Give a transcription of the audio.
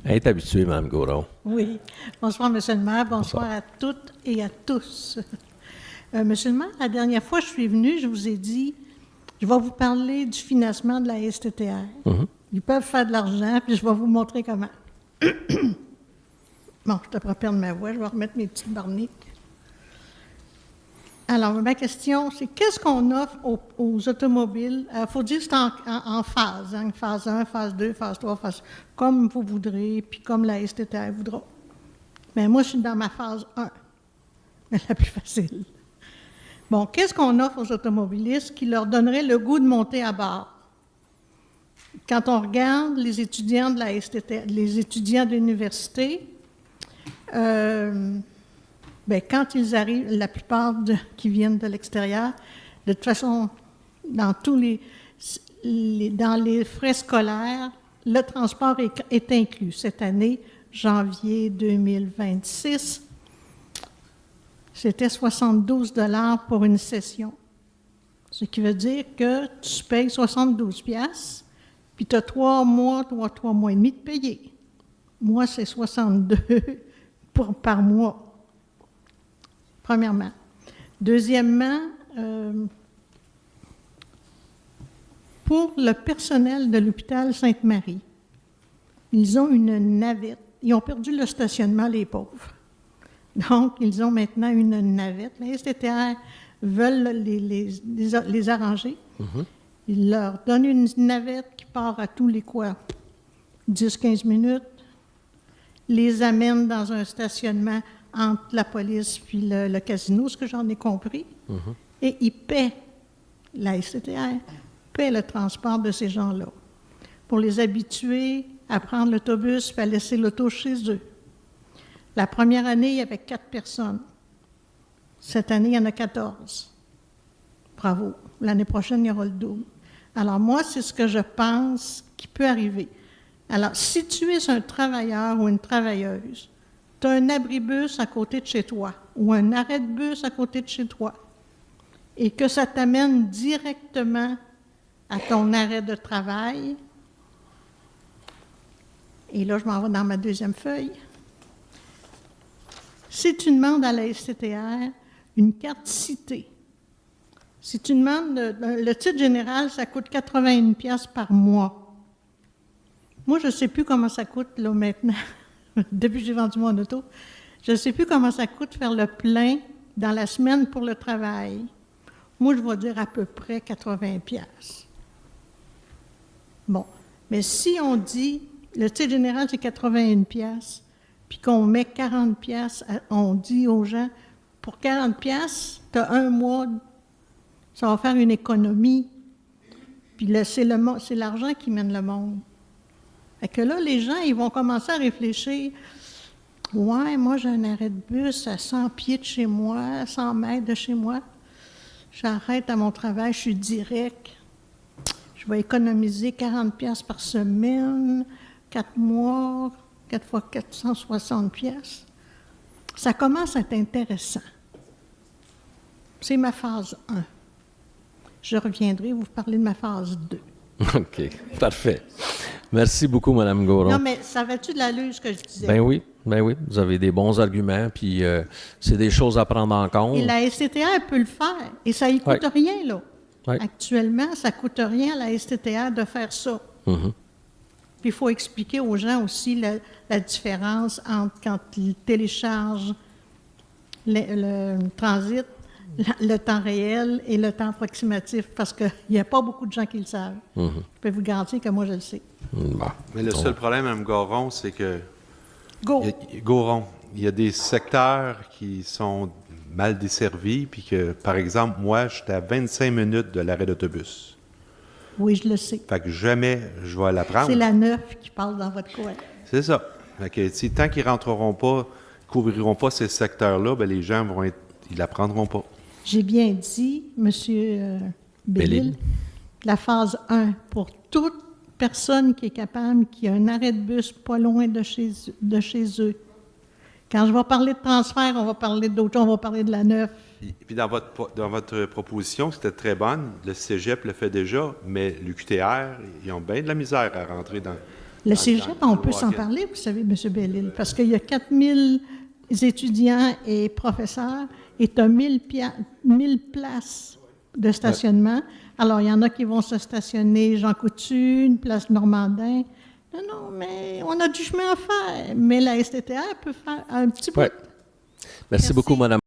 Elle est habituée, Mme Gaudron. Oui. Bonsoir, Monsieur le maire. Bonsoir à toutes et à tous. Monsieur le maire, la dernière fois que je suis venue, je vous ai dit, je vais vous parler du financement de la STTR. Ils peuvent faire de l'argent, puis je vais vous montrer comment. Bon, je ne devrais pas perdre ma voix, je vais remettre mes petites barniques. Alors, ma question, c'est qu'est-ce qu'on offre aux automobiles? Il faut dire que c'est en phase, hein, phase 1, phase 2, phase 3, phase... comme vous voudrez, puis comme la STTR voudra. Mais moi, je suis dans ma phase 1, mais la plus facile. Bon, qu'est-ce qu'on offre aux automobilistes qui leur donnerait le goût de monter à bord? Quand on regarde les étudiants de la STTR, les étudiants de l'université, quand ils arrivent, la plupart qui viennent de l'extérieur, de toute façon, dans les frais scolaires, le transport est inclus. Cette année, janvier 2026, c'était 72 $ pour une session. Ce qui veut dire que tu payes 72 $, puis tu as 3 mois et demi de payer. Moi, c'est 62 par mois. Premièrement. Deuxièmement, pour le personnel de l'hôpital Sainte-Marie, ils ont une navette. Ils ont perdu le stationnement, les pauvres. Donc, ils ont maintenant une navette. Les STTR veulent les arranger. Ils leur donnent une navette qui part à tous les 10-15 minutes, les amène dans un stationnement entre la police puis le casino, ce que j'en ai compris, et ils paient, la STTR paie le transport de ces gens-là pour les habituer à prendre l'autobus et à laisser l'auto chez eux. La première année, il y avait 4 personnes. Cette année, il y en a 14. Bravo. L'année prochaine, il y aura le double. Alors moi, c'est ce que je pense qui peut arriver. Alors, si tu es un travailleur ou une travailleuse, tu as un abribus à côté de chez toi ou un arrêt de bus à côté de chez toi et que ça t'amène directement à ton arrêt de travail, et là, je m'en vais dans ma deuxième feuille. Si tu demandes à la STTR une carte citée, si tu demandes le titre général, ça coûte 81 $ par mois. Moi, je ne sais plus comment ça coûte là maintenant. Depuis que j'ai vendu mon auto, je ne sais plus comment ça coûte faire le plein dans la semaine pour le travail. Moi, je vais dire à peu près 80 $. Bon, mais si on dit, le titre général, c'est 81 $, puis qu'on met 40 $, on dit aux gens, pour 40 $, tu as un mois, ça va faire une économie. Puis c'est l'argent qui mène le monde. Fait que là, les gens, ils vont commencer à réfléchir. Ouais, moi, j'ai un arrêt de bus à 100 pieds de chez moi, 100 mètres de chez moi. J'arrête à mon travail, je suis direct. Je vais économiser 40 $ par semaine, 4 mois, 4 fois 460 $. Ça commence à être intéressant. C'est ma phase 1. Je reviendrai vous parler de ma phase 2. OK, parfait. Merci beaucoup, Mme Gaudron. Non, mais ça va-tu de l'allure, ce que je disais? Ben oui, vous avez des bons arguments, puis c'est des choses à prendre en compte. Et la STTR peut le faire, et ça ne coûte rien, là. Actuellement, ça ne coûte rien à la STTR de faire ça. Puis il faut expliquer aux gens aussi la différence entre quand ils téléchargent le transit, le temps réel et le temps approximatif, parce qu'il n'y a pas beaucoup de gens qui le savent. Je peux vous garantir que moi, je le sais. Bon. Mais le seul problème, Mme Gaudron, c'est que... Gaudron, il y a des secteurs qui sont mal desservis, puis que, par exemple, moi, j'étais à 25 minutes de l'arrêt d'autobus. Oui, je le sais. Fait que jamais je vais la prendre. C'est la 9 qui parle dans votre coin. C'est ça. Fait que, tant qu'ils rentreront pas, couvriront pas ces secteurs-là, ben les gens ils la prendront pas. J'ai bien dit, M. Bellil, la phase 1, pour toute personne qui est capable, qui a un arrêt de bus pas loin de chez eux. Quand je vais parler de transfert, on va parler d'autres choses, on va parler de la 9. Puis dans votre proposition, c'était très bonne, le cégep le fait déjà, mais l'UQTR, ils ont bien de la misère à rentrer dans... Le cégep, on peut s'en parler, vous savez, M. Bellil, parce qu'il y a 4000 étudiants et professeurs et tu as 1000 places de stationnement. Alors, il y en a qui vont se stationner Jean Coutu, une place Normandin. Non, mais on a du chemin à faire. Mais la STTR peut faire un petit peu. Merci beaucoup, Mme